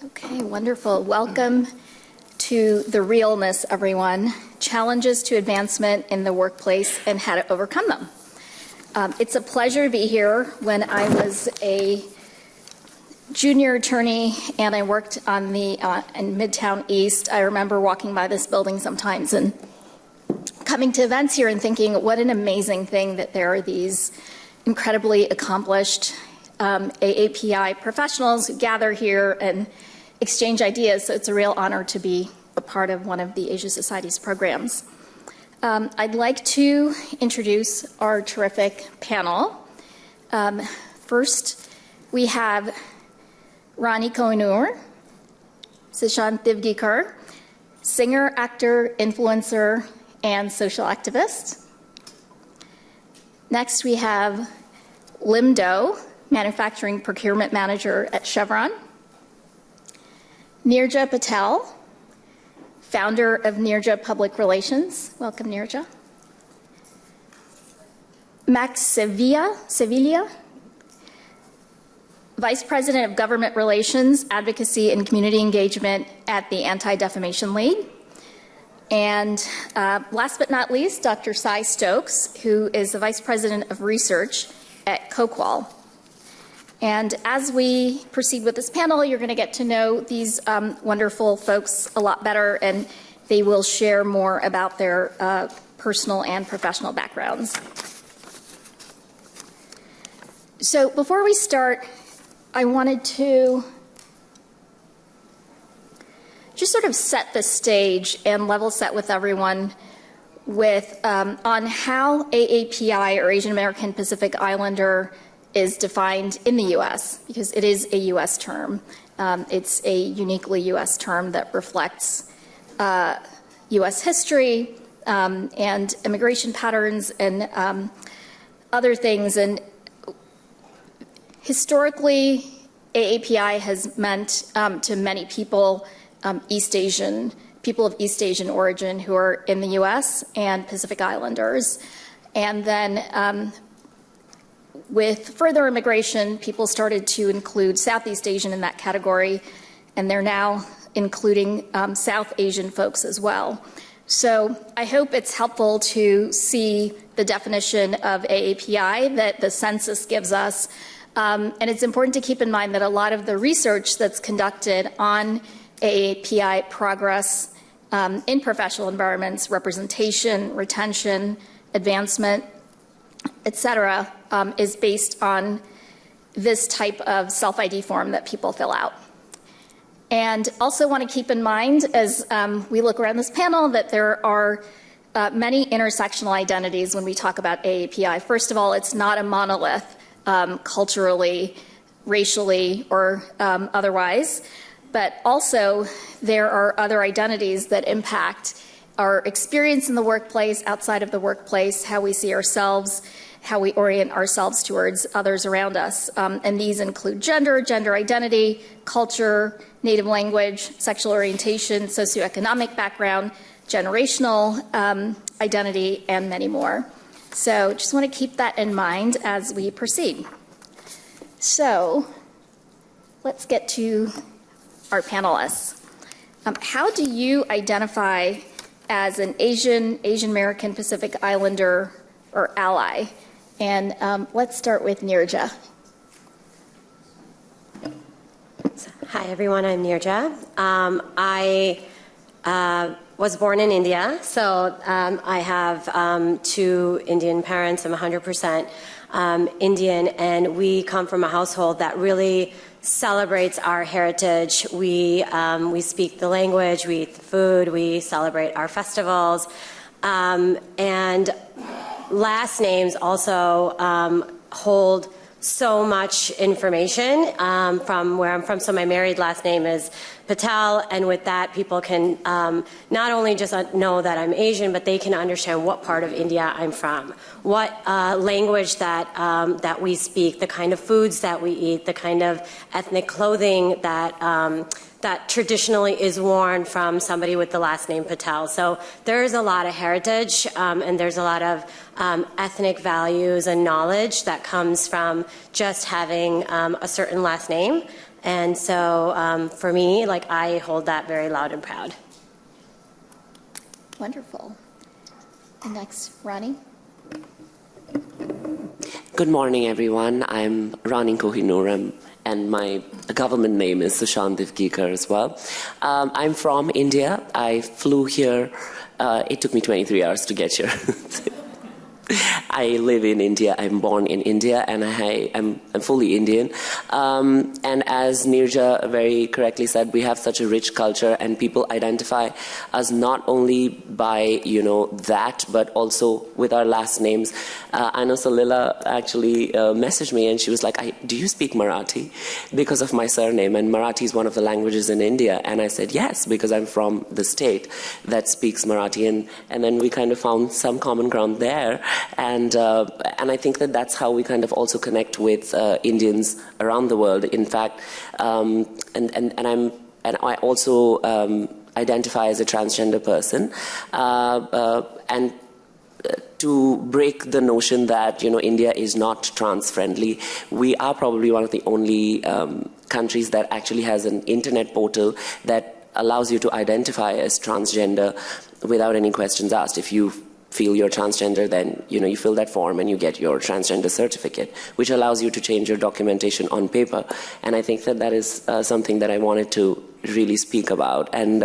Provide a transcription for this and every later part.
Okay, wonderful. Welcome to the Realness, everyone. Challenges to advancement in the workplace and how to overcome them. It's a pleasure to be here. When I was a junior attorney and I worked on the in Midtown East, I remember walking by this building sometimes and coming to events here and thinking, what an amazing thing that there are these incredibly accomplished AAPI professionals who gather here and exchange ideas. So it's a real honor to be a part of one of the Asia Society's programs. I'd like to introduce our terrific panel. First, we have Rani Kohinoor, Sushant Dev Geeker, singer, actor, influencer, and social activist. Next, we have Liem V, manufacturing procurement manager at Chevron. Neerja Patel, founder of Neerja Public Relations. Welcome, Neerja. Max Sevillia, Vice President of Government Relations, Advocacy, and Community Engagement at the Anti-Defamation League. And last but not least, Dr. Psy Stokes, who is the Vice President of Research at Coqual. And as we proceed with this panel, you're going to get to know these wonderful folks a lot better, and they will share more about their personal and professional backgrounds. So before we start, I wanted to just sort of set the stage and level set with everyone with on how AAPI, or Asian American Pacific Islander, is defined in the U.S., because it is a U.S. term. It's a uniquely U.S. term that reflects U.S. history and immigration patterns and other things. And historically, AAPI has meant to many people people of East Asian origin who are in the U.S. and Pacific Islanders. And then with further immigration, people started to include Southeast Asian in that category, and they're now including South Asian folks as well. So I hope it's helpful to see the definition of AAPI that the census gives us. And it's important to keep in mind that a lot of the research that's conducted on AAPI progress in professional environments, representation, retention, advancement, et cetera, is based on this type of self-ID form that people fill out. And also want to keep in mind, as we look around this panel, that there are many intersectional identities when we talk about AAPI. First of all, it's not a monolith culturally, racially, or otherwise, but also there are other identities that impact our experience in the workplace, outside of the workplace, how we see ourselves, how we orient ourselves towards others around us. And these include gender, gender identity, culture, native language, sexual orientation, socioeconomic background, generational identity, and many more. So just want to keep that in mind as we proceed. So let's get to our panelists. How do you identify as an Asian American Pacific Islander or ally? And let's start with Neerja. Hi, everyone. I'm Neerja. I was born in India, so I have two Indian parents. I'm 100% Indian, and we come from a household that really celebrates our heritage. We speak the language, we eat the food, we celebrate our festivals, and last names also hold so much information from where I'm from. So my married last name is Patel, and with that, people can not only just know that I'm Asian, but they can understand what part of India I'm from, what language that we speak, the kind of foods that we eat, the kind of ethnic clothing that that traditionally is worn from somebody with the last name Patel. So there is a lot of heritage and there's a lot of ethnic values and knowledge that comes from just having a certain last name. And so for me, like, I hold that very loud and proud. Wonderful. And next, Ronnie. Good morning, everyone. I'm Rani Kohinoor, and my government name is Sushant Dev Geeker as well. I'm from India. I flew here. It took me 23 hours to get here. I live in India. I'm born in India, and I'm fully Indian. And as Neerja very correctly said, we have such a rich culture, and people identify us not only by that, but also with our last names. I know Salila actually messaged me, and she was like, "Do you speak Marathi?" Because of my surname, and Marathi is one of the languages in India. And I said yes, because I'm from the state that speaks Marathi, and then we kind of found some common ground there. And I think that that's how we kind of also connect with Indians around the world. In fact, and I also identify as a transgender person, and to break the notion that India is not trans friendly, we are probably one of the only countries that actually has an internet portal that allows you to identify as transgender without any questions asked. If you feel you're transgender, then you fill that form and you get your transgender certificate, which allows you to change your documentation on paper. And I think that that is something that I wanted to really speak about. And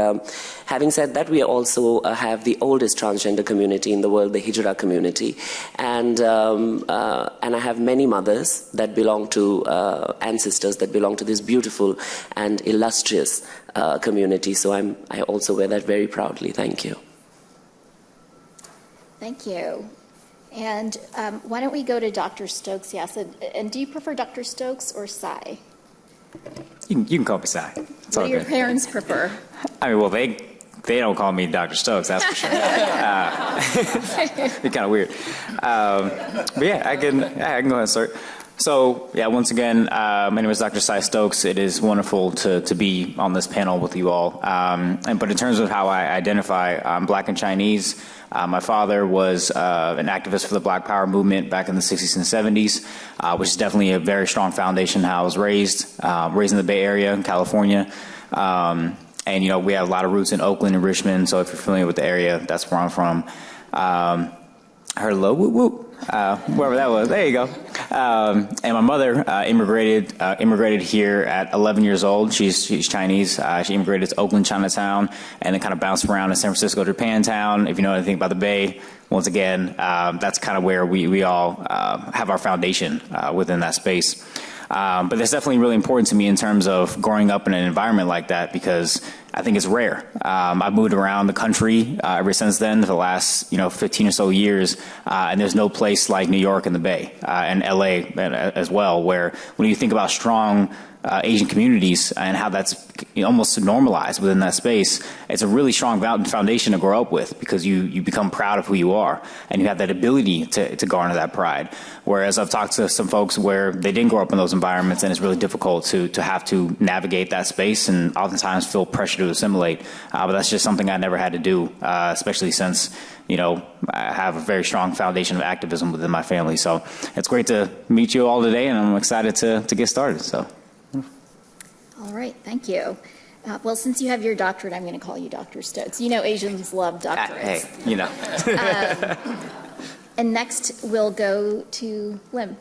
having said that, we also have the oldest transgender community in the world, the Hijra community, and I have many mothers that belong to ancestors that belong to this beautiful and illustrious community. So I also wear that very proudly. Thank you. Thank you. And why don't we go to Dr. Stokes? Yes. And do you prefer Dr. Stokes or Psy? You can call me Psy. It's what all do your good. parents prefer? I mean, well, they don't call me Dr. Stokes, that's for sure. It's kind of weird. But yeah, I can go ahead and start. So, yeah, once again, my name is Dr. Psy Stokes. It is wonderful to be on this panel with you all. But in terms of how I identify, I'm Black and Chinese. My father was an activist for the Black Power movement back in the 60s and 70s, which is definitely a very strong foundation how I was raised in the Bay Area in California. And, we have a lot of roots in Oakland and Richmond, so if you're familiar with the area, that's where I'm from. I heard a little whoop whoop. Wherever that was, there you go. And my mother immigrated here at 11 years old. She's Chinese. She immigrated to Oakland, Chinatown, and then kind of bounced around in San Francisco, Japantown. If you know anything about the Bay, once again, that's kind of where we all have our foundation within that space. But that's definitely really important to me in terms of growing up in an environment like that, because I think it's rare. I've moved around the country ever since then for the last 15 or so years, and there's no place like New York and the Bay and LA as well, where when you think about strong Asian communities and how that's almost normalized within that space, it's a really strong foundation to grow up with, because you become proud of who you are and you have that ability to garner that pride. Whereas I've talked to some folks where they didn't grow up in those environments, and it's really difficult to have to navigate that space and oftentimes feel pressure to assimilate. But that's just something I never had to do, especially since I have a very strong foundation of activism within my family. So it's great to meet you all today, and I'm excited to get started. So. All right, thank you. Well, since you have your doctorate, I'm going to call you Dr. Stokes. Asians love doctorates. Hey, And next, we'll go to Liem.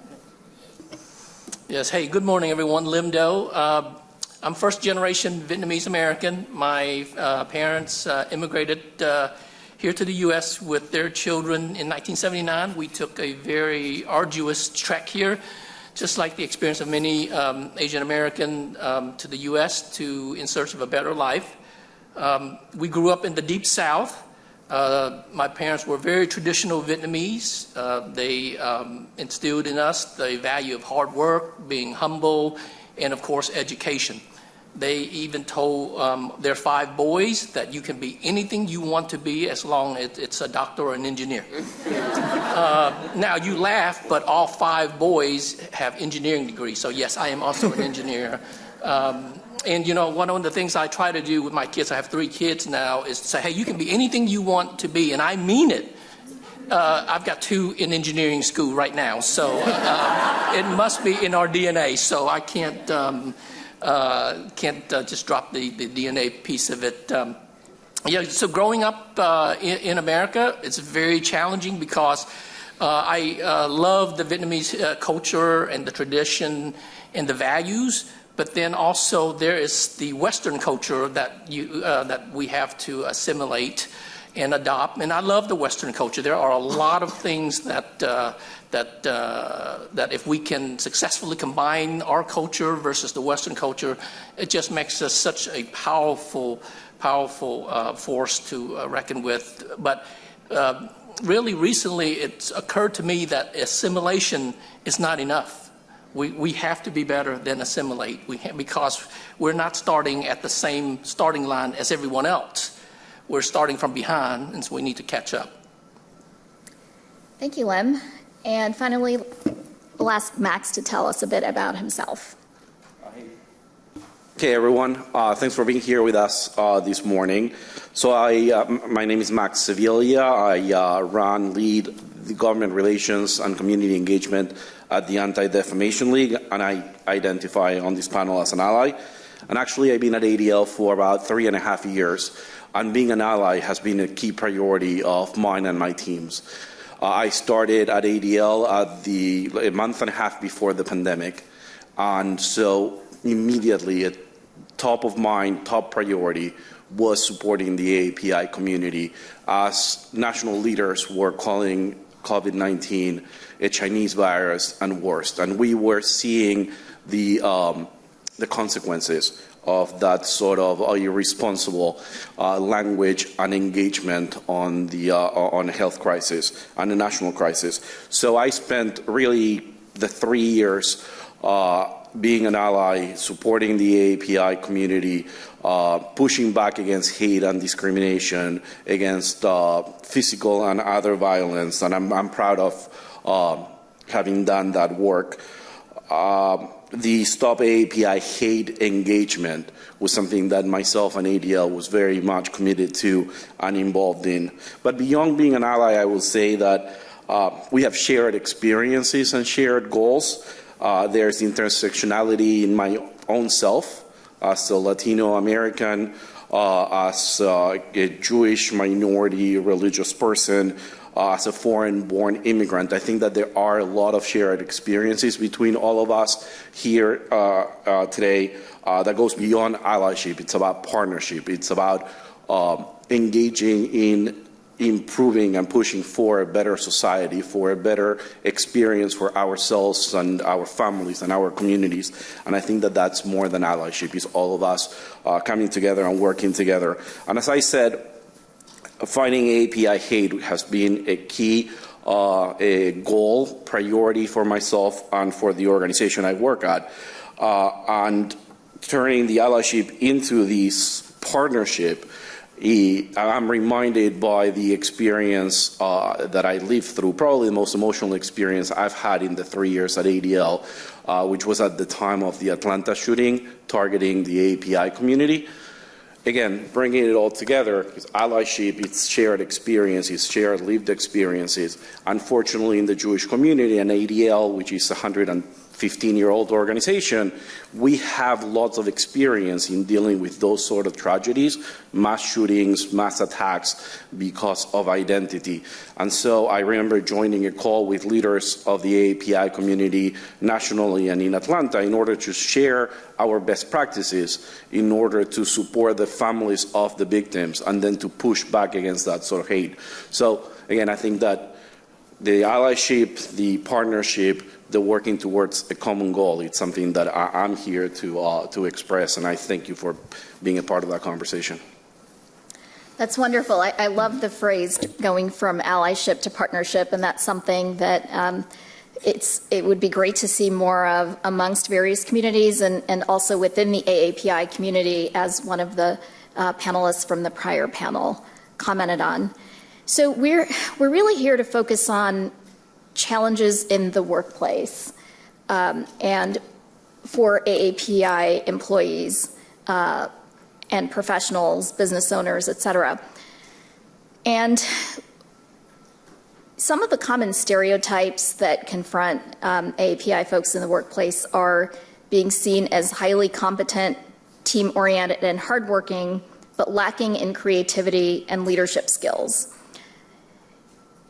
Yes, hey, good morning, everyone. Liem Do. I'm first-generation Vietnamese American. My parents immigrated here to the U.S. with their children in 1979. We took a very arduous trek here, just like the experience of many Asian American to the U.S. in search of a better life. We grew up in the Deep South. My parents were very traditional Vietnamese. They instilled in us the value of hard work, being humble, and of course education. They even told their 5 boys that you can be anything you want to be as long as it's a doctor or an engineer. Now you laugh, but all 5 boys have engineering degrees. So yes, I am also an engineer. And one of the things I try to do with my kids, I have 3 kids now, is to say, hey, you can be anything you want to be, and I mean it. I've got 2 in engineering school right now, so it must be in our DNA, so I can't just drop the DNA piece of it. Yeah, so growing up in America, it's very challenging because I love the Vietnamese culture and the tradition and the values, but then also there is the Western culture that we have to assimilate and adopt. And I love the Western culture. There are a lot of things that if we can successfully combine our culture versus the Western culture, it just makes us such a powerful force to reckon with. But really recently it's occurred to me that assimilation is not enough. We have to be better than assimilate because we're not starting at the same starting line as everyone else. We're starting from behind, and so we need to catch up. Thank you, Liem. And finally, we'll ask Max to tell us a bit about himself. Okay, everyone. Thanks for being here with us this morning. So my name is Max Sevillia. I lead the government relations and community engagement at the Anti-Defamation League, and I identify on this panel as an ally. And actually, I've been at ADL for about 3.5 years, and being an ally has been a key priority of mine and my team's. I started at ADL a month and a half before the pandemic, and so immediately top of mind, top priority was supporting the AAPI community as national leaders were calling COVID-19 a Chinese virus and worse. And we were seeing the consequences of that sort of irresponsible language and engagement on the health crisis and the national crisis. So I spent really the 3 years being an ally, supporting the AAPI community, pushing back against hate and discrimination, against physical and other violence, and I'm proud of having done that work. The Stop AAPI Hate engagement was something that myself and ADL was very much committed to and involved in. But beyond being an ally, I will say that we have shared experiences and shared goals. There's intersectionality in my own self as a Latino American, as a Jewish minority religious person, as a foreign-born immigrant. I think that there are a lot of shared experiences between all of us here today that goes beyond allyship. It's about partnership. It's about engaging in improving and pushing for a better society, for a better experience for ourselves and our families and our communities. And I think that that's more than allyship. It's all of us coming together and working together. And as I said, fighting AAPI hate has been a key a goal, priority for myself and for the organization I work at. And turning the allyship into this partnership, I'm reminded by the experience that I lived through, probably the most emotional experience I've had in the 3 years at ADL, which was at the time of the Atlanta shooting targeting the AAPI community. Again, bringing it all together, because allyship, it's shared experiences, shared lived experiences. Unfortunately, in the Jewish community and ADL, which is a 115-year-old organization, we have lots of experience in dealing with those sort of tragedies, mass shootings, mass attacks because of identity. And so I remember joining a call with leaders of the AAPI community nationally and in Atlanta in order to share our best practices in order to support the families of the victims and then to push back against that sort of hate. So again, I think that the allyship, the partnership, the working towards a common goal, it's something that I'm here to express, and I thank you for being a part of that conversation. That's wonderful. I love the phrase going from allyship to partnership, and that's something that it would be great to see more of amongst various communities and also within the AAPI community, as one of the panelists from the prior panel commented on. So we're really here to focus on challenges in the workplace and for AAPI employees and professionals, business owners, et cetera. And some of the common stereotypes that confront AAPI folks in the workplace are being seen as highly competent, team-oriented, and hardworking, but lacking in creativity and leadership skills.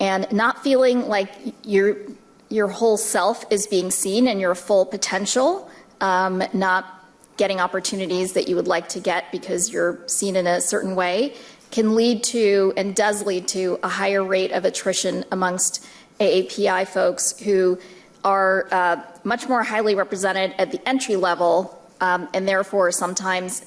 And not feeling like your whole self is being seen and your full potential, not getting opportunities that you would like to get because you're seen in a certain way, can lead to, and does lead to, a higher rate of attrition amongst AAPI folks who are much more highly represented at the entry level, and therefore sometimes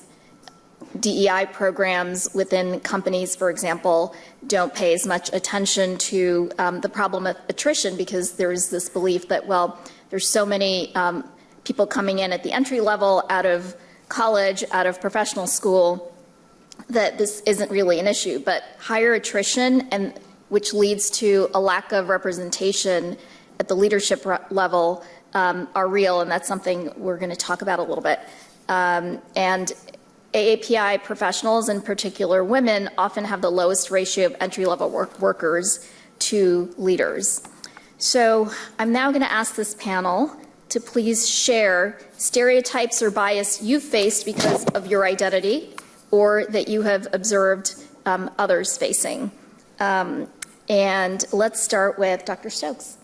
DEI programs within companies, for example, don't pay as much attention to the problem of attrition because there's this belief that, well, there's so many people coming in at the entry level out of college, out of professional school, that this isn't really an issue. But higher attrition, and which leads to a lack of representation at the leadership level, are real, and that's something we're going to talk about a little bit. And AAPI professionals, in particular women, often have the lowest ratio of entry-level workers to leaders. So I'm now going to ask this panel to please share stereotypes or bias you've faced because of your identity or that you have observed others facing. And let's start with Dr. Stokes.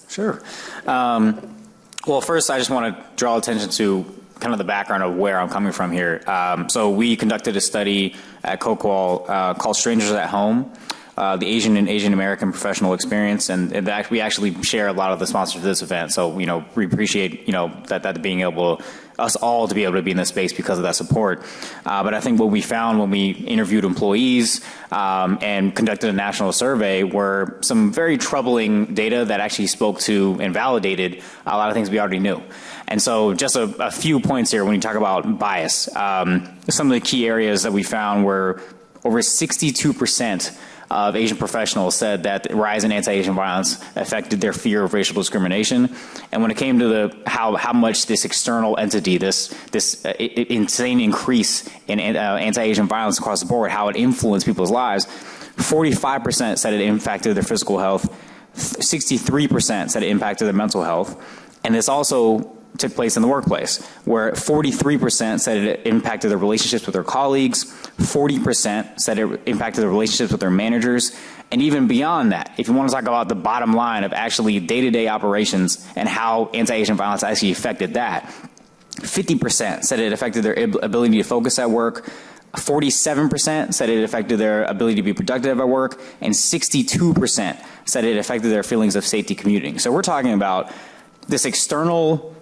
Sure. Well, first, I just want to draw attention to kind of the background of where I'm coming from here. So we conducted a study at Coqual called Strangers at Home, the Asian and Asian American professional experience, and we actually share a lot of the sponsors of this event. So, we appreciate, that being able, us all to be able to be in this space because of that support. But I think what we found when we interviewed employees and conducted a national survey were some very troubling data that actually spoke to and validated a lot of things we already knew. And so just a few points here when you talk about bias. Some of the key areas that we found were over 62% of Asian professionals said that the rise in anti-Asian violence affected their fear of racial discrimination. And when it came to how much this external entity, this insane increase in anti-Asian violence across the board, how it influenced people's lives, 45% said it impacted their physical health, 63% said it impacted their mental health, and this also took place in the workplace, where 43% said it impacted their relationships with their colleagues, 40% said it impacted their relationships with their managers, and even beyond that, if you want to talk about the bottom line of actually day-to-day operations and how anti-Asian violence actually affected that, 50% said it affected their ability to focus at work, 47% said it affected their ability to be productive at work, and 62% said it affected their feelings of safety commuting. So we're talking about this external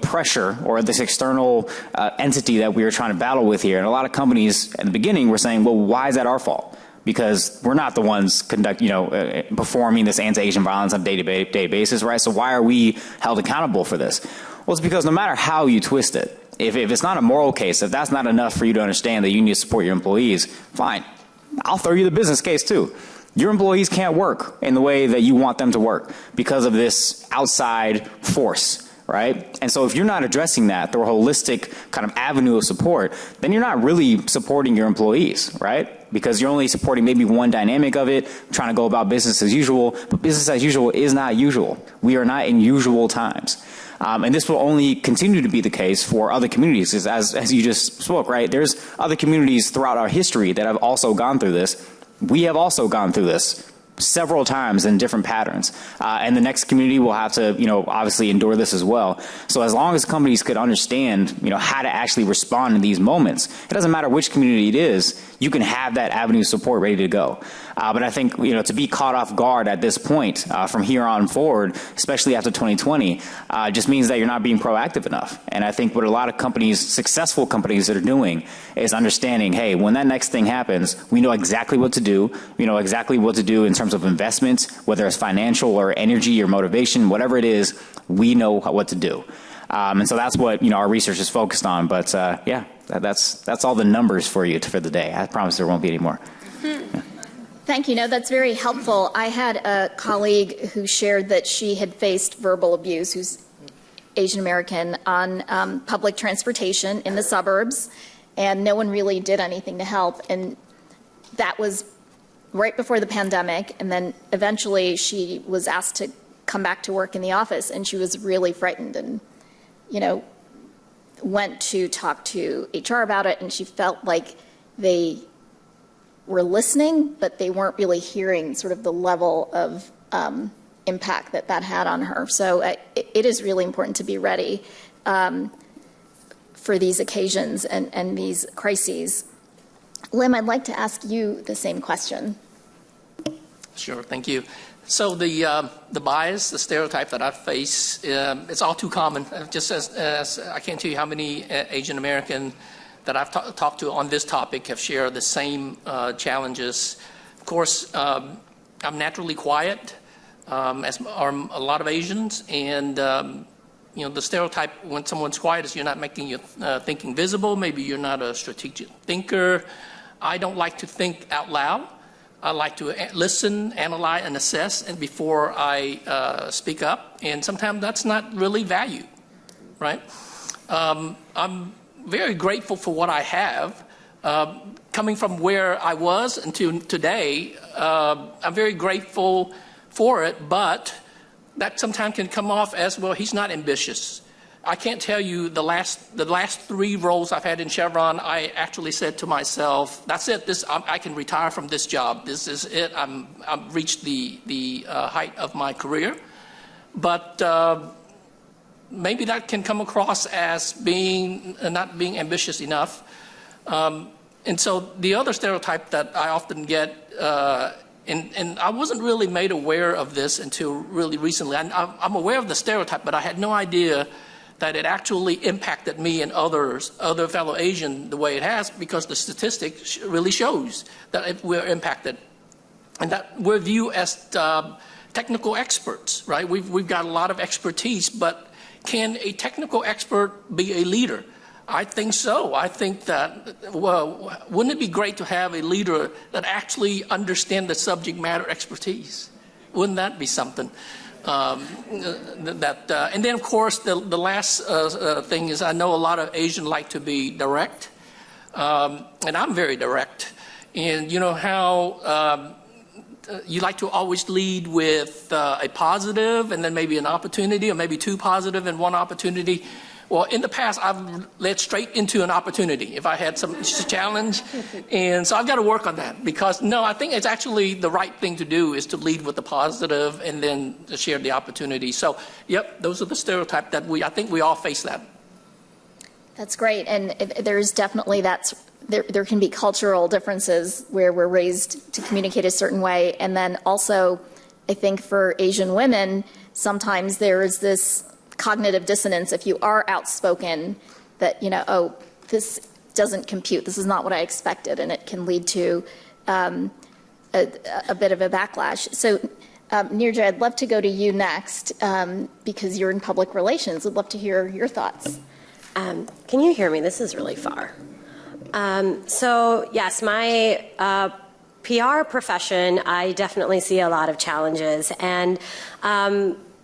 pressure, or this external entity that we are trying to battle with here. And a lot of companies at the beginning were saying, well, why is that our fault? Because we're not the ones performing this anti-Asian violence on a day-to-day basis, right? So why are we held accountable for this? Well, it's because no matter how you twist it, if it's not a moral case, if that's not enough for you to understand that you need to support your employees, fine. I'll throw you the business case too. Your employees can't work in the way that you want them to work because of this outside force. Right? And so if you're not addressing that through a holistic kind of avenue of support, then you're not really supporting your employees, right? Because you're only supporting maybe one dynamic of it, trying to go about business as usual, but business as usual is not usual. We are not in usual times. And this will only continue to be the case for other communities, as you just spoke, right? There's other communities throughout our history that have also gone through this. We have also gone through this several times in different patterns. And the next community will have to, obviously endure this as well. So as long as companies could understand, how to actually respond in these moments, it doesn't matter which community it is, you can have that avenue of support ready to go. But I think, to be caught off guard at this point from here on forward, especially after 2020, just means that you're not being proactive enough. And I think what a lot of companies, successful companies that are doing is understanding, hey, when that next thing happens, we know exactly what to do. We know exactly what to do in terms of investment, whether it's financial or energy or motivation, whatever it is, we know what to do. And so that's what, our research is focused on. But yeah, that's all the numbers for you for the day. I promise there won't be any more. Yeah. Thank you. No, that's very helpful. I had a colleague who shared that she had faced verbal abuse, who's Asian American, on public transportation in the suburbs, and no one really did anything to help. And that was right before the pandemic, and then eventually she was asked to come back to work in the office, and she was really frightened and went to talk to HR about it, and she felt like they were listening, but they weren't really hearing sort of the level of impact that had on her. So it is really important to be ready for these occasions and these crises. Liem, I'd like to ask you the same question. Sure, thank you. So the bias, the stereotype that I face, it's all too common. Just as I can't tell you how many Asian American that I've talked to on this topic have shared the same challenges. Of course, I'm naturally quiet, as are a lot of Asians, and the stereotype when someone's quiet is you're not making your thinking visible. Maybe you're not a strategic thinker. I don't like to think out loud. I like to listen, analyze, and assess, and before I speak up. And sometimes that's not really valued, right? I'm very grateful for what I have. Coming from where I was until today, I'm very grateful for it, but that sometimes can come off as, well, he's not ambitious. I can't tell you the last 3 roles I've had in Chevron, I actually said to myself, that's it, I can retire from this job. This is it, I've reached the height of my career. But maybe that can come across as not being ambitious enough. And so the other stereotype that I often get, and I wasn't really made aware of this until really recently. I'm aware of the stereotype, but I had no idea that it actually impacted me and other fellow Asian the way it has, because the statistic really shows that we're impacted, and that we're viewed as technical experts, right? We've got a lot of expertise, but can a technical expert be a leader? I think so. I think that, well, wouldn't it be great to have a leader that actually understands the subject matter expertise? Wouldn't that be something? And then, of course, the last thing is, I know a lot of Asians like to be direct, and I'm very direct. And you know how you like to always lead with a positive and then maybe an opportunity, or maybe 2 positive and 1 opportunity. Well, in the past, I've led straight into an opportunity if I had some challenge. And so I've got to work on that, because, no, I think it's actually the right thing to do is to lead with the positive and then to share the opportunity. So, yep, those are the stereotypes that I think we all face that. That's great. And there's definitely there can be cultural differences where we're raised to communicate a certain way. And then also, I think for Asian women, sometimes there is this cognitive dissonance if you are outspoken, that, oh, this doesn't compute, this is not what I expected, and it can lead to a bit of a backlash. So, Neerja, I'd love to go to you next, because you're in public relations. I'd love to hear your thoughts. Can you hear me? This is really far. So, yes, my PR profession, I definitely see a lot of challenges. And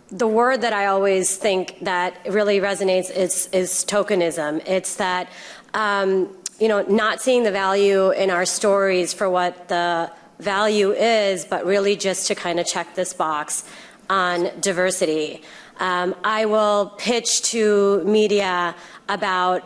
the word that I always think that really resonates is tokenism. It's that, not seeing the value in our stories for what the value is, but really just to kind of check this box on diversity. I will pitch to media about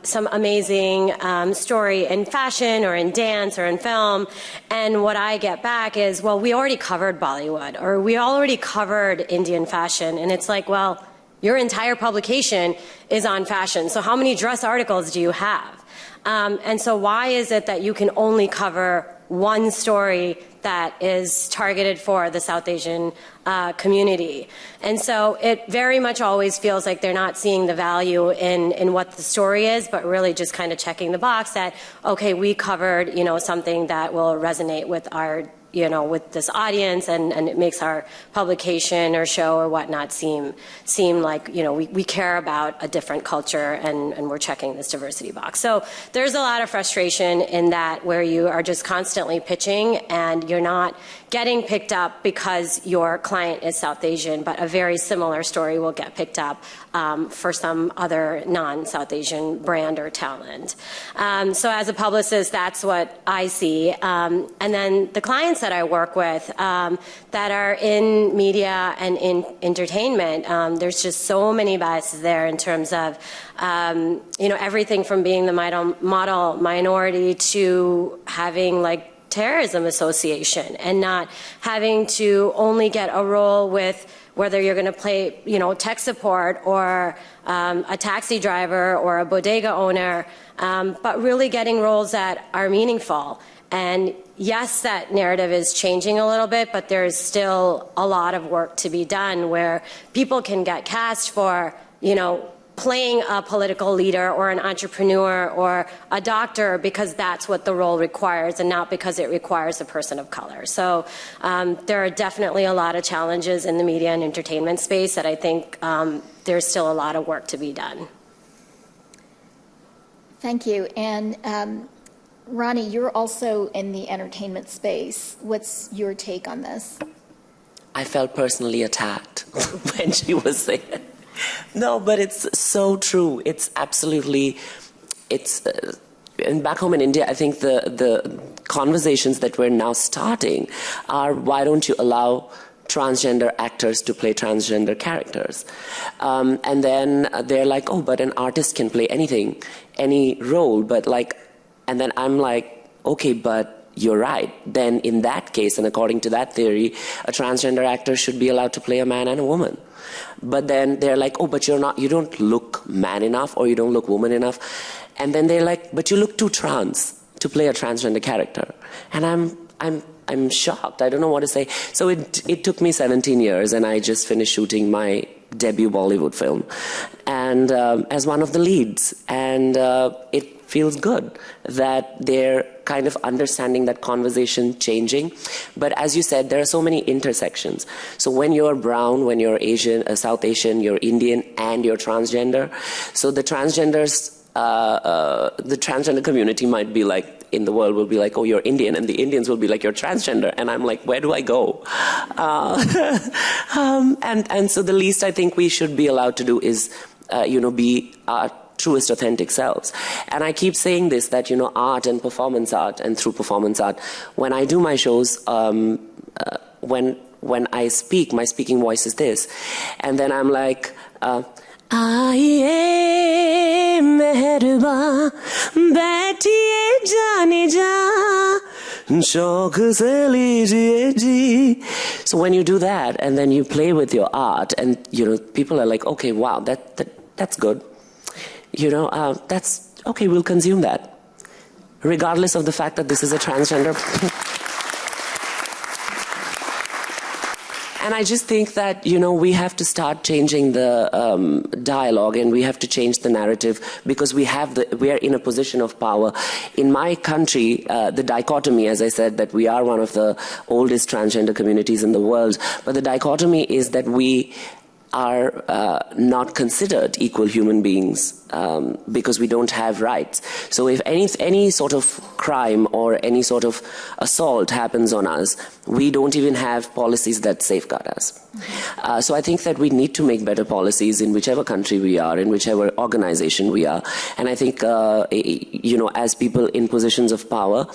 some amazing story in fashion or in dance or in film, and what I get back is, well, we already covered Bollywood, or we already covered Indian fashion, and it's like, well, your entire publication is on fashion, so how many dress articles do you have? And so why is it that you can only cover one story that is targeted for the South Asian community? And so it very much always feels like they're not seeing the value in what the story is, but really just kind of checking the box that, okay, we covered, something that will resonate with our, with this audience, and it makes our publication or show or whatnot seem like, we care about a different culture, and we're checking this diversity box. So there's a lot of frustration in that, where you are just constantly pitching and you're not getting picked up because your client is South Asian, but a very similar story will get picked up for some other non-South Asian brand or talent. So as a publicist, that's what I see. And then the clients clients that I work with that are in media and in entertainment, there's just so many biases there in terms of, everything from being the model minority to having like terrorism association and not having to only get a role with whether you're going to play, tech support or a taxi driver or a bodega owner, but really getting roles that are meaningful. And yes, that narrative is changing a little bit, but there's still a lot of work to be done where people can get cast for, playing a political leader or an entrepreneur or a doctor because that's what the role requires and not because it requires a person of color. So there are definitely a lot of challenges in the media and entertainment space that I think there's still a lot of work to be done. Thank you. And Ronnie, you're also in the entertainment space. What's your take on this? I felt personally attacked when she was saying it. No, but it's so true. It's absolutely, and back home in India, I think the conversations that we're now starting are, why don't you allow transgender actors to play transgender characters? And then they're like, oh, but an artist can play anything, any role, but like, and then I'm like, okay, but you're right. Then in that case, and according to that theory, a transgender actor should be allowed to play a man and a woman. But then they're like, oh, but you don't look man enough or you don't look woman enough. And then they're like, but you look too trans to play a transgender character. And I'm shocked. I don't know what to say. So it took me 17 years, and I just finished shooting my debut Bollywood film, and as one of the leads. And it feels good that they're kind of understanding that conversation changing. But as you said, there are so many intersections. So when you're brown, when you're Asian, South Asian, you're Indian, and you're transgender. So the transgenders, the transgender community might be like, in the world will be like, oh, you're Indian, and the Indians will be like, you're transgender. And I'm like, where do I go? And so the least I think we should be allowed to do is, be our truest authentic selves. And I keep saying this, that, art and performance art, and through performance art, when I do my shows, when I speak, my speaking voice is this. And then I'm like, आइए मेहरबान बैठिए जाने जा शौक से लीजिए जी. So when you do that and then you play with your art, and people are like, okay, wow, that's good, that's okay, we'll consume that regardless of the fact that this is a transgender. And I just think that, we have to start changing the dialogue, and we have to change the narrative, because we are in a position of power. In my country, the dichotomy, as I said, that we are one of the oldest transgender communities in the world, but the dichotomy is that we are not considered equal human beings because we don't have rights. So if any sort of crime or any sort of assault happens on us, we don't even have policies that safeguard us. So I think that we need to make better policies in whichever country we are, in whichever organization we are. And I think, as people in positions of power,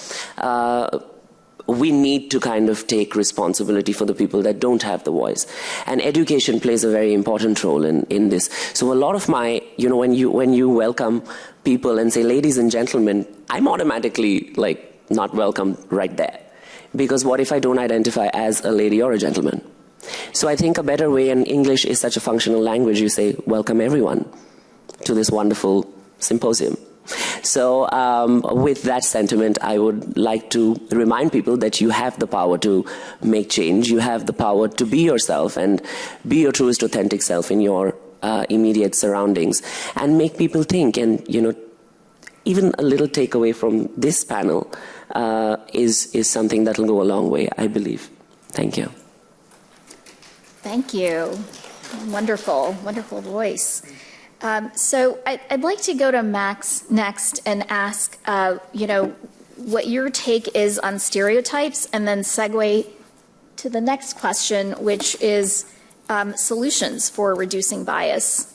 we need to kind of take responsibility for the people that don't have the voice. And education plays a very important role in this. So a lot of my, when you welcome people and say, ladies and gentlemen, I'm automatically not welcome right there. Because what if I don't identify as a lady or a gentleman? So I think a better way, and English is such a functional language, you say, welcome everyone to this wonderful symposium. So with that sentiment, I would like to remind people that you have the power to make change. You have the power to be yourself and be your truest authentic self in your immediate surroundings, and make people think. And, even a little takeaway from this panel is something that will go a long way, I believe. Thank you. Thank you. Wonderful, wonderful voice. So I'd like to go to Max next and ask, what your take is on stereotypes, and then segue to the next question, which is solutions for reducing bias.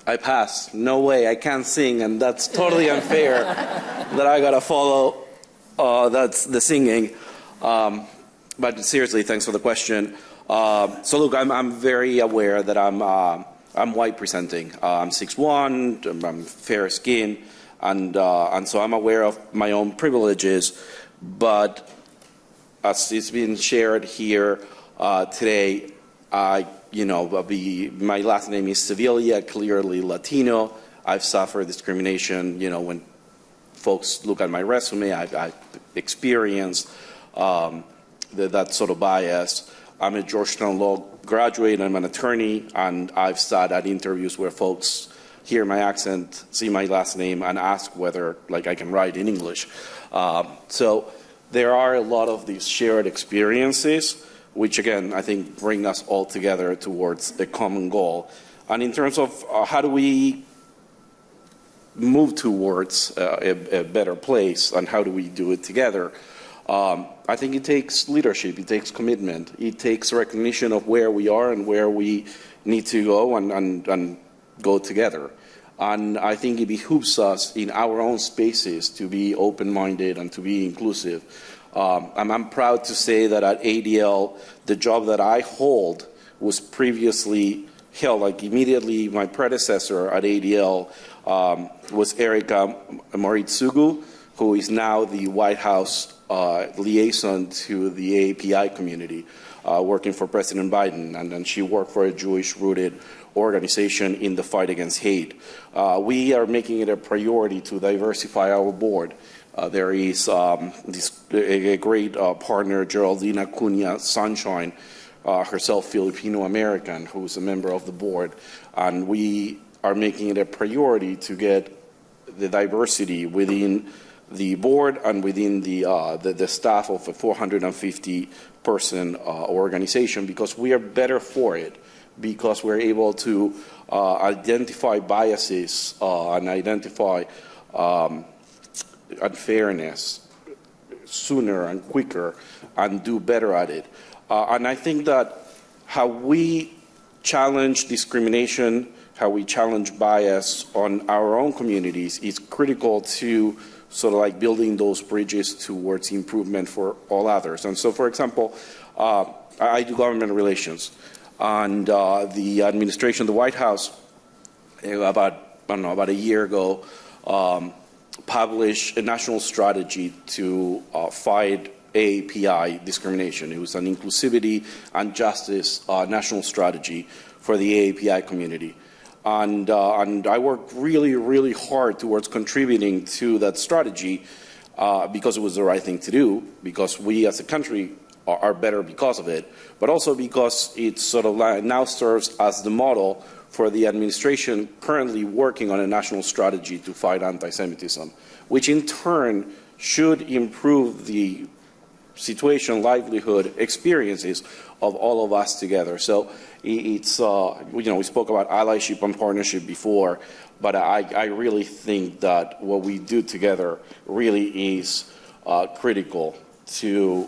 I pass. No way. I can't sing, and that's totally unfair that I gotta follow That's the singing. But seriously, thanks for the question. So look, I'm very aware that I'm white presenting. I'm 6'1", I'm fair skinned, and so I'm aware of my own privileges. But as it's been shared here today, my last name is Sevilla, clearly Latino. I've suffered discrimination. When folks look at my resume, I've experienced that sort of bias. I'm a Georgetown Law graduate, I'm an attorney, and I've sat at interviews where folks hear my accent, see my last name, and ask whether I can write in English. So there are a lot of these shared experiences, which again, I think bring us all together towards a common goal. And in terms of how do we move towards a better place, and how do we do it together, I think it takes leadership, it takes commitment, it takes recognition of where we are and where we need to go and go together. And I think it behooves us in our own spaces to be open-minded and to be inclusive. I'm proud to say that at ADL, the job that I hold was previously held, immediately my predecessor at ADL was Erica Moritsugu, who is now the White House liaison to the AAPI community, working for President Biden, and then she worked for a Jewish-rooted organization in the fight against hate. We are making it a priority to diversify our board. There is a great partner, Geraldina Cunha Sunshine, herself Filipino-American, who's a member of the board, and we are making it a priority to get the diversity within the board and within the staff of a 450-person organization, because we are better for it, because we're able to identify biases and identify unfairness sooner and quicker and do better at it. And I think that how we challenge discrimination, how we challenge bias on our own communities is critical to sort of building those bridges towards improvement for all others. And so, for example, I do government relations, and the administration, the White House, about a year ago, published a national strategy to fight AAPI discrimination. It was an inclusivity and justice national strategy for the AAPI community. And I worked really, really hard towards contributing to that strategy because it was the right thing to do, because we as a country are better because of it, but also because it sort of now serves as the model for the administration currently working on a national strategy to fight anti-Semitism, which in turn should improve the situation, livelihood, experiences of all of us together. So it's, we spoke about allyship and partnership before, but I really think that what we do together really is critical to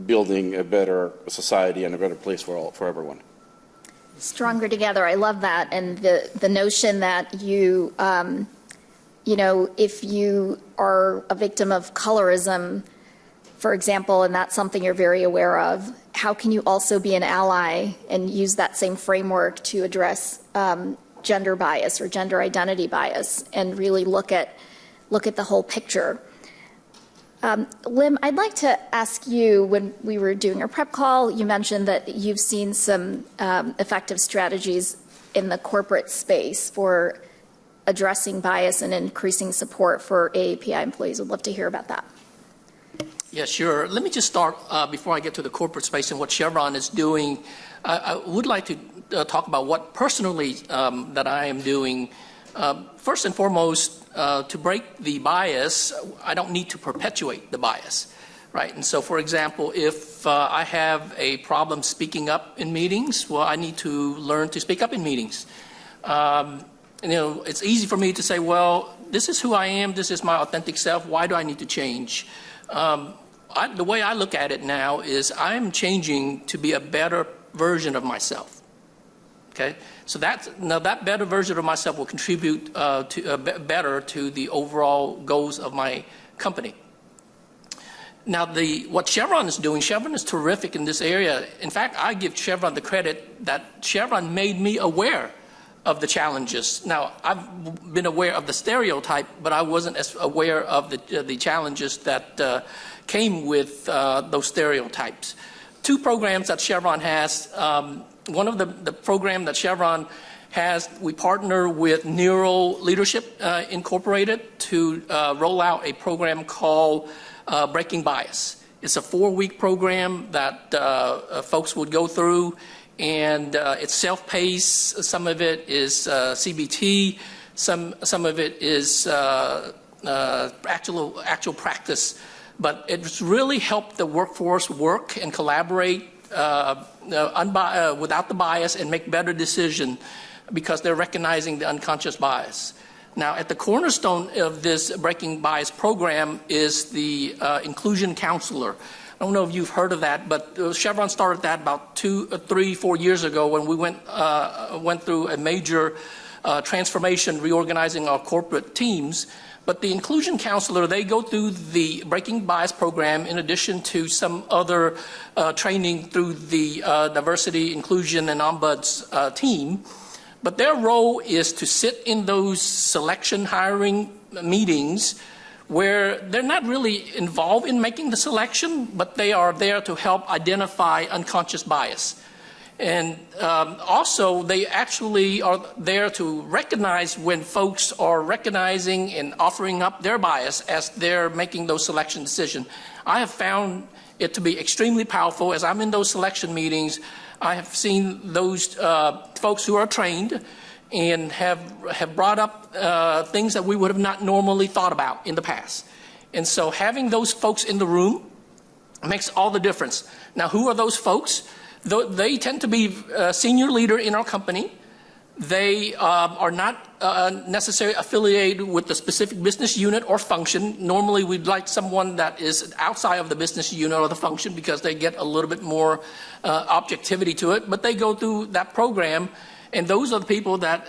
building a better society and a better place for everyone. Stronger together. I love that. And the notion that you, if you are a victim of colorism, for example, and that's something you're very aware of, how can you also be an ally and use that same framework to address gender bias or gender identity bias and really look at the whole picture? Liem, I'd like to ask you, when we were doing our prep call, you mentioned that you've seen some effective strategies in the corporate space for addressing bias and increasing support for AAPI employees. I'd love to hear about that. Yeah, sure. Let me just start before I get to the corporate space and what Chevron is doing. I would like to talk about what personally that I am doing. First and foremost, to break the bias, I don't need to perpetuate the bias, right? And so, for example, if I have a problem speaking up in meetings, well, I need to learn to speak up in meetings. It's easy for me to say, well, this is who I am, this is my authentic self, why do I need to change? The way I look at it now is I'm changing to be a better version of myself. Okay, so that better version of myself will contribute better to the overall goals of my company. Now, what Chevron is doing, Chevron is terrific in this area. In fact, I give Chevron the credit that Chevron made me aware of the challenges. Now, I've been aware of the stereotype, but I wasn't as aware of the challenges that came with those stereotypes. Two programs that Chevron has. One of the program that Chevron has, we partner with Neuro Leadership Incorporated to roll out a program called Breaking Bias. It's a 4-week program that folks would go through, and it's self-paced. Some of it is CBT. Some of it is actual practice. But it's really helped the workforce work and collaborate without the bias and make better decisions because they're recognizing the unconscious bias. Now, at the cornerstone of this Breaking Bias program is the Inclusion Counselor. I don't know if you've heard of that, but Chevron started that about 2, 3, 4 years ago when we went through a major transformation, reorganizing our corporate teams. But the Inclusion Counselor, they go through the Breaking Bias program in addition to some other training through the Diversity, Inclusion, and Ombuds team. But their role is to sit in those selection hiring meetings where they're not really involved in making the selection, but they are there to help identify unconscious bias. And also, they actually are there to recognize when folks are recognizing and offering up their bias as they're making those selection decisions. I have found it to be extremely powerful. As I'm in those selection meetings, I have seen those folks who are trained and have brought up things that we would have not normally thought about in the past. And so having those folks in the room makes all the difference. Now, who are those folks? They tend to be a senior leader in our company. They are not necessarily affiliated with the specific business unit or function. Normally, we'd like someone that is outside of the business unit or the function because they get a little bit more objectivity to it. But they go through that program, and those are the people that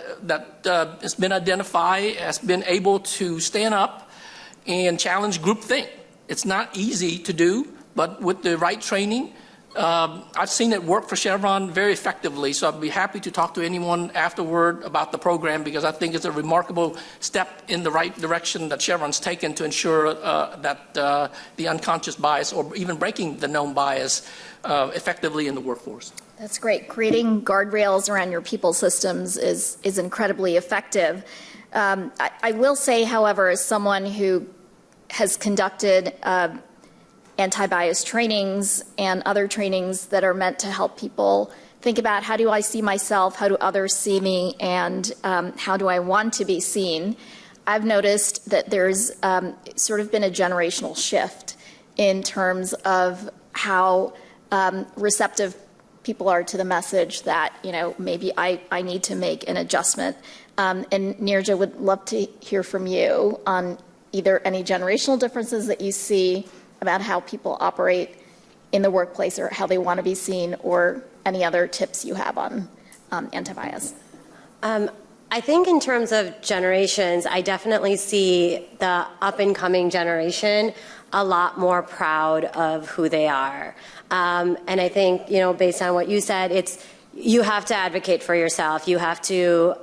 has been identified, has been able to stand up and challenge groupthink. It's not easy to do, but with the right training, I've seen it work for Chevron very effectively, so I'd be happy to talk to anyone afterward about the program because I think it's a remarkable step in the right direction that Chevron's taken to ensure that the unconscious bias or even breaking the known bias effectively in the workforce. That's great. Creating guardrails around your people systems is incredibly effective. I will say, however, as someone who has conducted anti-bias trainings and other trainings that are meant to help people think about how do I see myself, how do others see me, and how do I want to be seen. I've noticed that there's sort of been a generational shift in terms of how receptive people are to the message that, you know, maybe I need to make an adjustment. And Neerja, would love to hear from you on either any generational differences that you see about how people operate in the workplace or how they want to be seen, or any other tips you have on anti-bias. I think in terms of generations, I definitely see the up-and-coming generation a lot more proud of who they are. And I think, you know, based on what you said, you have to advocate for yourself. You have to,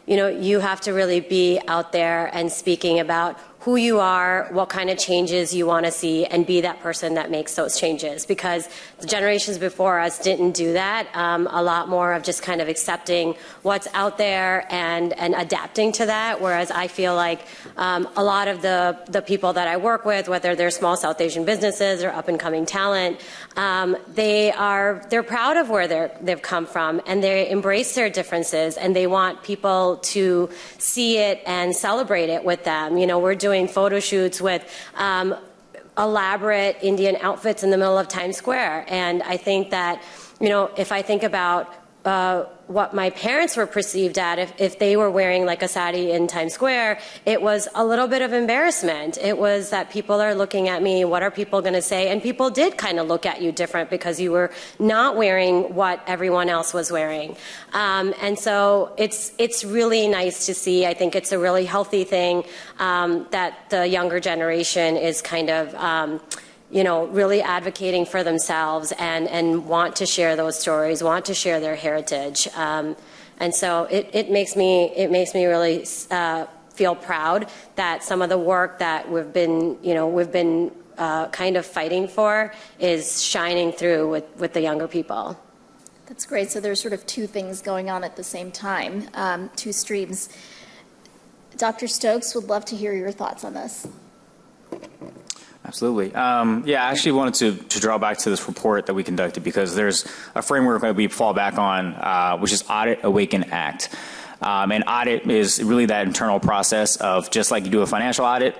you have to really be out there and speaking about who you are, what kind of changes you want to see, and be that person that makes those changes. Because the generations before us didn't do that. A lot more of just kind of accepting what's out there and adapting to that. Whereas I feel like a lot of the people that I work with, whether they're small South Asian businesses or up and coming talent, they're proud of where they've come from, and they embrace their differences, and they want people to see it and celebrate it with them. You know, we're doing photo shoots with elaborate Indian outfits in the middle of Times Square. And I think that, you know, if I think about what my parents were perceived at, if they were wearing like a sari in Times Square, it was a little bit of embarrassment. It was that people are looking at me, what are people going to say? And people did kind of look at you different because you were not wearing what everyone else was wearing. And so it's really nice to see. I think it's a really healthy thing that the younger generation is kind of really advocating for themselves and want to share those stories, want to share their heritage. And so it makes me really feel proud that some of the work that we've been kind of fighting for is shining through with the younger people. That's great. So there's sort of two things going on at the same time, two streams. Dr. Stokes, would love to hear your thoughts on this. Absolutely. Yeah, I actually wanted to draw back to this report that we conducted because there's a framework that we fall back on, which is Audit, Awaken, Act. And audit is really that internal process of just like you do a financial audit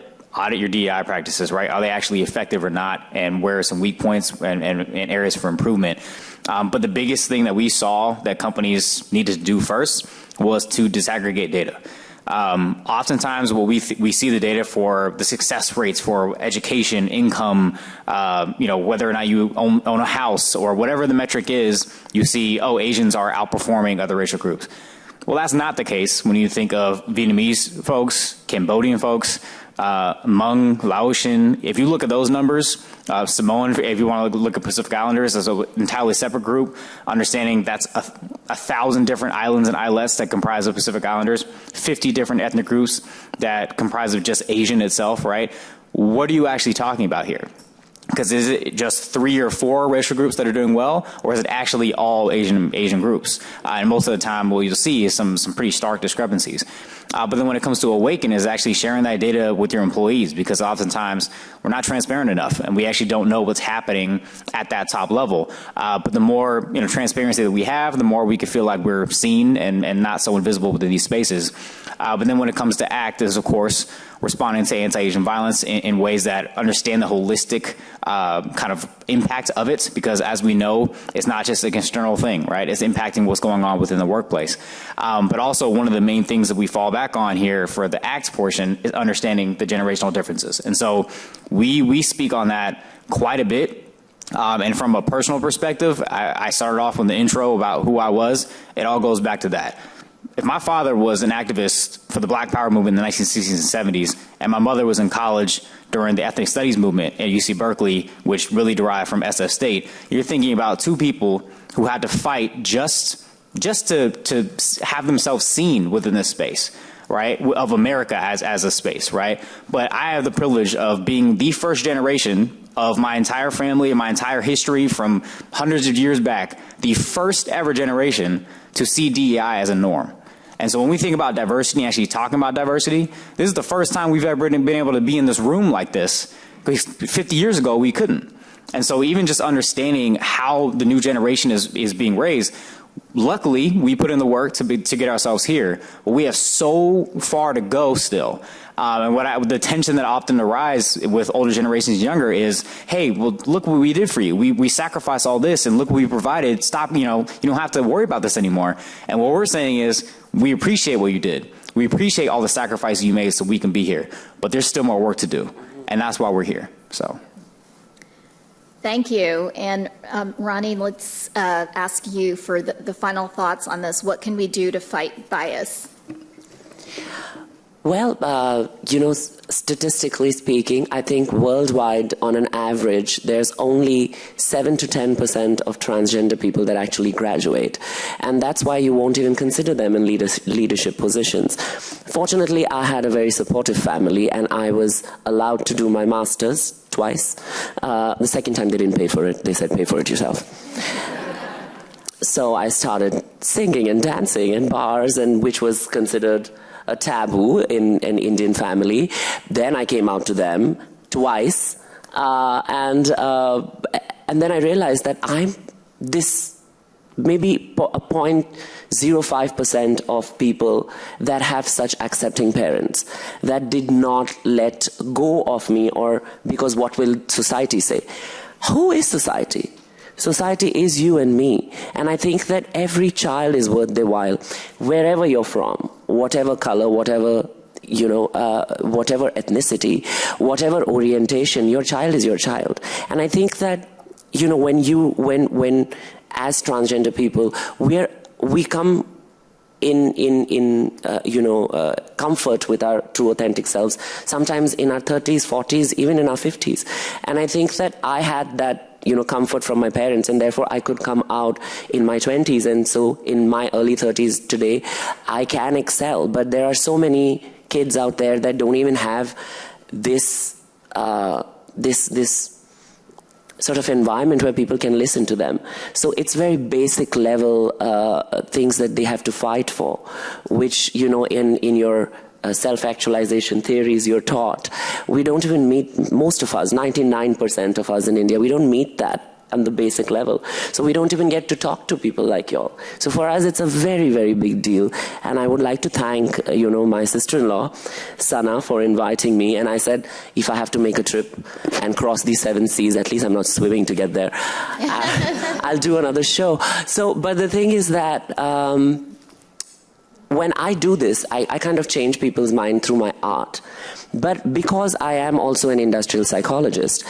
your DEI practices, right? Are they actually effective or not? And where are some weak points and areas for improvement? But the biggest thing that we saw that companies needed to do first was to disaggregate data. Oftentimes, we see the data for the success rates for education, income, whether or not you own a house or whatever the metric is, you see, oh, Asians are outperforming other racial groups. Well, that's not the case when you think of Vietnamese folks, Cambodian folks, Hmong, Laotian. If you look at those numbers, Samoan, if you want to look at Pacific Islanders as an entirely separate group, understanding that's 1,000 different islands and islets that comprise of Pacific Islanders, 50 different ethnic groups that comprise of just Asian itself, right? What are you actually talking about here? Because is it just 3 or 4 racial groups that are doing well, or is it actually all Asian groups? And most of the time, what you'll see is some pretty stark discrepancies. But then when it comes to Awaken, is actually sharing that data with your employees, because oftentimes we're not transparent enough, and we actually don't know what's happening at that top level. But the more transparency that we have, the more we can feel like we're seen and not so invisible within these spaces. But then when it comes to ACT, is of course responding to anti-Asian violence in ways that understand the holistic kind of impact of it, because as we know, it's not just an external thing, right? It's impacting what's going on within the workplace. But also one of the main things that we fall back on here for the ACT portion is understanding the generational differences. And so we speak on that quite a bit. And from a personal perspective, I started off with the intro about who I was. It all goes back to that. If my father was an activist for the Black Power movement in the 1960s and 70s, and my mother was in college during the ethnic studies movement at UC Berkeley, which really derived from SF State, you're thinking about two people who had to fight just to have themselves seen within this space, right, of America as a space, right? But I have the privilege of being the first generation of my entire family and my entire history from hundreds of years back, the first ever generation to see DEI as a norm. And so when we think about diversity, actually talking about diversity, this is the first time we've ever been able to be in this room like this, because 50 years ago we couldn't. And so even just understanding how the new generation is being raised, luckily we put in the work to get ourselves here, but we have so far to go still. And the tension that often arises with older generations younger is, hey, well, look what we did for you. We sacrificed all this, and look what we provided. Stop, you don't have to worry about this anymore. And what we're saying is, we appreciate what you did. We appreciate all the sacrifices you made so we can be here. But there's still more work to do, and that's why we're here. So. Thank you. And Ronnie, let's ask you for the final thoughts on this. What can we do to fight bias? Well, statistically speaking, I think worldwide, on an average, there's only 7 to 10% of transgender people that actually graduate. And that's why you won't even consider them in leadership positions. Fortunately, I had a very supportive family, and I was allowed to do my master's twice. The second time they didn't pay for it. They said, pay for it yourself. So I started singing and dancing in bars, and which was considered a taboo in an Indian family. Then I came out to them twice, and then I realized that I'm this maybe a 0.05% of people that have such accepting parents that did not let go of me, or because what will society say? Who is society? Society is you and me. And I think that every child is worth their while, wherever you're from, whatever color, whatever whatever ethnicity, whatever orientation, your child is your child. And I think that, when as transgender people, we come comfort with our true authentic selves, sometimes in our 30s, 40s, even in our 50s. And I think that I had that comfort from my parents, and therefore I could come out in my 20s. And so in my early 30s today, I can excel. But there are so many kids out there that don't even have this sort of environment where people can listen to them. So it's very basic level things that they have to fight for, which, in your self-actualization theories you're taught. We don't even meet, most of us, 99% of us in India, we don't meet that on the basic level. So we don't even get to talk to people like y'all. So for us, it's a very, very big deal. And I would like to thank, my sister-in-law, Sana, for inviting me. And I said, if I have to make a trip and cross these 7 seas, at least I'm not swimming to get there, I'll do another show. So, but the thing is that, when I do this, I kind of change people's mind through my art. But because I am also an industrial psychologist,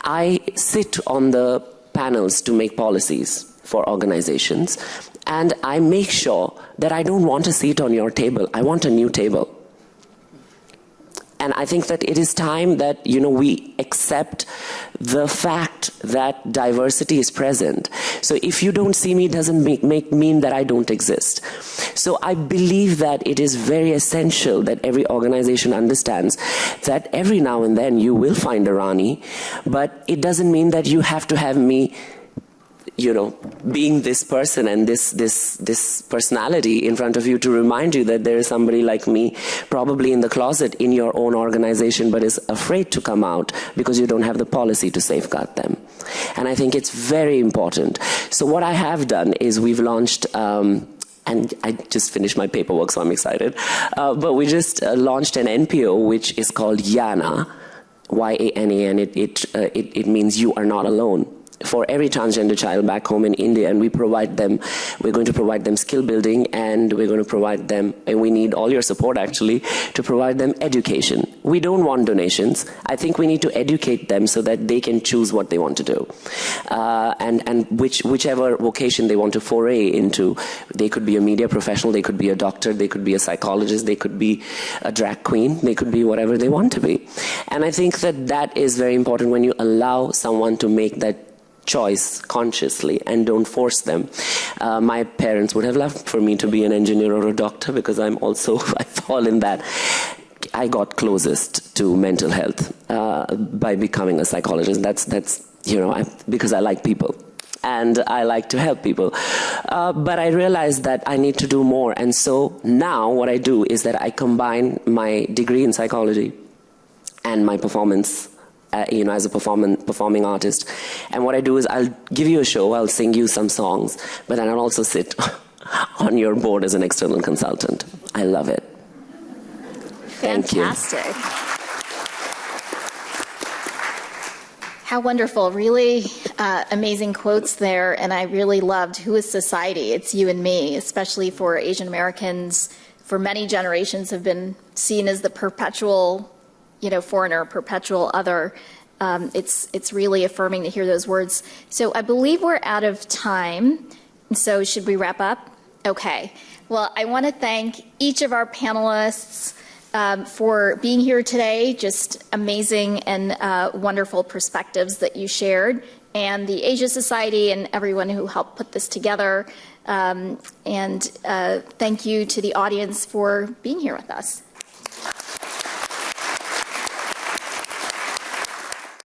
I sit on the panels to make policies for organizations, and I make sure that I don't want a seat on your table. I want a new table. And I think that it is time that, we accept the fact that diversity is present. So if you don't see me, it doesn't mean that I don't exist. So I believe that it is very essential that every organization understands that every now and then you will find a Rani, but it doesn't mean that you have to have me being this person and this personality in front of you to remind you that there is somebody like me probably in the closet in your own organization but is afraid to come out because you don't have the policy to safeguard them. And I think it's very important. So what I have done is we've launched and I just finished my paperwork, so I'm excited. But we just launched an NPO which is called YANA, Y-A-N-A, and it means you are not alone, for every transgender child back home in India. And we're going to provide them skill building, and we're going to provide them, and we need all your support actually, to provide them education. We don't want donations. I think we need to educate them so that they can choose what they want to do. And whichever vocation they want to foray into. They could be a media professional, they could be a doctor, they could be a psychologist, they could be a drag queen, they could be whatever they want to be. And I think that is very important when you allow someone to make that choice consciously and don't force them. My parents would have loved for me to be an engineer or a doctor because I fall in that. I got closest to mental health by becoming a psychologist. That's because I like people and I like to help people. But I realized that I need to do more. And so now what I do is that I combine my degree in psychology and my performance as a performing artist. And what I do is I'll give you a show, I'll sing you some songs, but then I'll also sit on your board as an external consultant. I love it. Fantastic. Thank you. How wonderful. Really amazing quotes there. And I really loved "Who is society? It's you and me," especially for Asian Americans. For many generations have been seen as the perpetual foreigner, perpetual other. It's really affirming to hear those words. So I believe we're out of time. So should we wrap up? Okay. Well, I want to thank each of our panelists for being here today. Just amazing and wonderful perspectives that you shared, and the Asia Society and everyone who helped put this together. And thank you to the audience for being here with us.